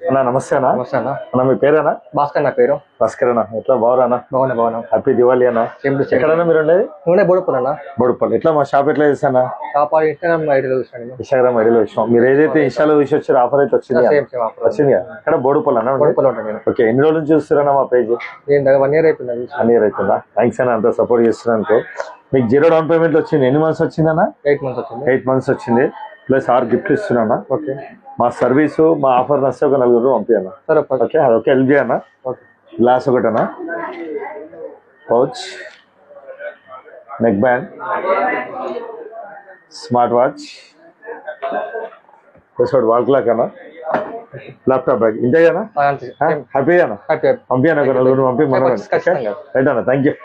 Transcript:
అన్నా నమస్తే అన్న. నమస్తే అన్న. అన్న మీ పేరేనా? భాస్కర్ నా పేరు. భాస్కర్ అన్న, ఎట్లా బాగున్నా? బాగున్నా. హ్యాపీ దివాళీ అన్న. ఎక్కడన్నా మీరు ఉండేది? నూనె బోడుపల్ అన్న. బోడుపల్లి. ఎట్లా మా షాప్ ఎట్లా చేస్తానా? షాప్ ఇన్స్టాగ్రామ్ ఐడిలో చూసాను. ఇన్స్టాగ్రామ్ ఐడిలో వచ్చినాం. మీరు ఏదైతే ఇన్స్టాలో చూసి వచ్చారో ఆఫర్ అయితే వచ్చింది వచ్చింది ఇక్కడ బోడుపల్లి అన్న. బోడుపల్లి ఉంటాను నేను. ఓకే, ఎన్ని రోజుల నుంచి చూస్తారన్నా మా పేజ్? నేను 1 year అయిపోయింది. 1 year అవుతుందా? థ్యాంక్స్ అన్న, అంత సపోర్ట్ చేస్తున్నాను. మీకు 0 down payment వచ్చింది. ఎన్ని మంత్స్ వచ్చిందన్నా? 8 months వచ్చింది. 8 months వచ్చింది. ప్లస్ 6 గిఫ్ట్ ఇస్తున్నా. ఓకే, మా సర్వీసు మా ఆఫర్ నస్తే ఒక 4 పంపియన్నా. సరే ఓకే, అదొక హెల్ప్ చేయన్నా. గ్లాస్ ఒకటనా, pouch, neck band, smart watch, plus ఒకటి వాల్ క్లాక్ అన్న, ల్యాప్టాప్ బ్యాగ్. ఇంతే కదా? హ్యాపీ అన్న. పంపియన్నా ఒక 4 పంపి మనం. రైట్ అన్న, థ్యాంక్ యూ.